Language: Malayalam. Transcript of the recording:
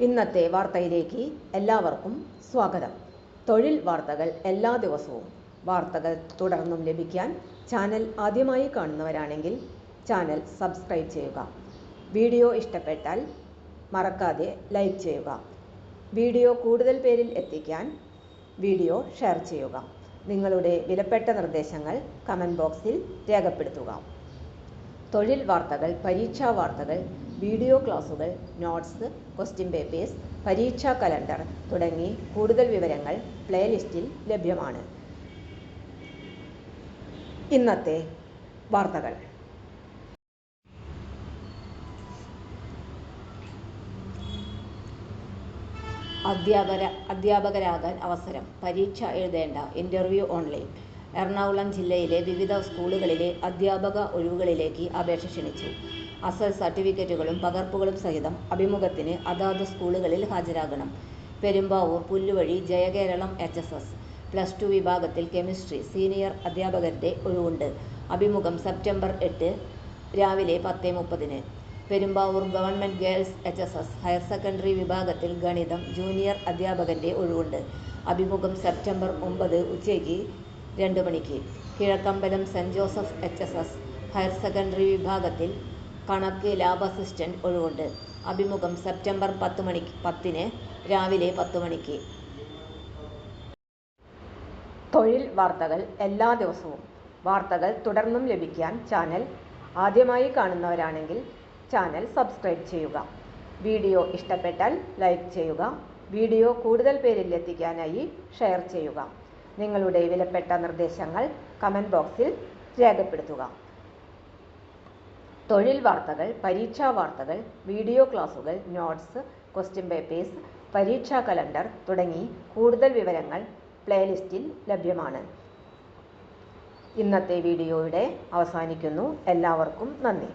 ഇന്നത്തെ വാർത്തയിലേക്ക് എല്ലാവർക്കും സ്വാഗതം. തൊഴിൽ വാർത്തകൾ എല്ലാ ദിവസവും വാർത്തകൾ തുടർന്നും ലഭിക്കാൻ ചാനൽ ആദ്യമായി കാണുന്നവരാണെങ്കിൽ ചാനൽ സബ്സ്ക്രൈബ് ചെയ്യുക. വീഡിയോ ഇഷ്ടപ്പെട്ടാൽ മറക്കാതെ ലൈക്ക് ചെയ്യുക. വീഡിയോ കൂടുതൽ പേരിൽ എത്തിക്കാൻ വീഡിയോ ഷെയർ ചെയ്യുക. നിങ്ങളുടെ വിലപ്പെട്ട നിർദ്ദേശങ്ങൾ കമൻറ്റ് ബോക്സിൽ രേഖപ്പെടുത്തുക. തൊഴിൽ വാർത്തകൾ, പരീക്ഷാ വാർത്തകൾ, വീഡിയോ ക്ലാസുകൾ, നോട്ട്സ്, ക്വസ്റ്റ്യൻ പേപ്പേഴ്സ്, പരീക്ഷാ കലണ്ടർ തുടങ്ങി കൂടുതൽ വിവരങ്ങൾ പ്ലേലിസ്റ്റിൽ ലഭ്യമാണ്. ഇന്നത്തെ വാർത്തകൾ. അധ്യാപകരാകാൻ അവസരം, പരീക്ഷ എഴുതേണ്ട, ഇന്റർവ്യൂ ഓൺലൈൻ. എറണാകുളം ജില്ലയിലെ വിവിധ സ്കൂളുകളിലെ അധ്യാപക ഒഴിവുകളിലേക്ക് അപേക്ഷ ക്ഷണിച്ചു. അസൽ സർട്ടിഫിക്കറ്റുകളും പകർപ്പുകളും സഹിതം അഭിമുഖത്തിന് അതാത് സ്കൂളുകളിൽ ഹാജരാകണം. പെരുമ്പാവൂർ പുല്ലുവഴി ജയകേരളം HSS +2 വിഭാഗത്തിൽ കെമിസ്ട്രി സീനിയർ അധ്യാപകരുടെ ഒഴിവുണ്ട്. അഭിമുഖം സെപ്റ്റംബർ 8 രാവിലെ 10:30. Perumbavoor government girls HSS higher secondary വിഭാഗത്തിൽ ഗണിതം ജൂനിയർ അധ്യാപകന്റെ ഒഴിവുണ്ട്. അഭിമുഖം സെപ്റ്റംബർ 9 ഉച്ചയ്ക്ക് 2 മണിക്ക്. Kizhakkambalam saint Joseph HSS higher secondary വിഭാഗത്തിൽ കണക്ക് ലാബ് അസിസ്റ്റന്റ് ഒഴിവുണ്ട്. അഭിമുഖം സെപ്റ്റംബർ 10 രാവിലെ 10 മണിക്ക്. തൊഴിൽ വാർത്തകൾ എല്ലാ ദിവസവും വാർത്തകൾ തുടർന്നും ലഭിക്കാൻ ചാനൽ ആദ്യമായി കാണുന്നവരാണെങ്കിൽ ചാനൽ സബ്സ്ക്രൈബ് ചെയ്യുക. വീഡിയോ ഇഷ്ടപ്പെട്ടാൽ ലൈക്ക് ചെയ്യുക. വീഡിയോ കൂടുതൽ പേരിൽ എത്തിക്കാനായി ഷെയർ ചെയ്യുക. നിങ്ങളുടെ വിലപ്പെട്ട നിർദ്ദേശങ്ങൾ കമൻറ്റ് ബോക്സിൽ രേഖപ്പെടുത്തുക. തൊഴിൽ വാർത്തകൾ, പരീക്ഷാ വാർത്തകൾ, വീഡിയോ ക്ലാസുകൾ, നോട്ട്സ്, ക്വസ്റ്റ്യൻ പേപ്പേഴ്സ്, പരീക്ഷാ കലണ്ടർ തുടങ്ങി കൂടുതൽ വിവരങ്ങൾ പ്ലേലിസ്റ്റിൽ ലഭ്യമാണ്. ഇന്നത്തെ വീഡിയോയുടെ അവസാനിക്കുന്നു. എല്ലാവർക്കും നന്ദി.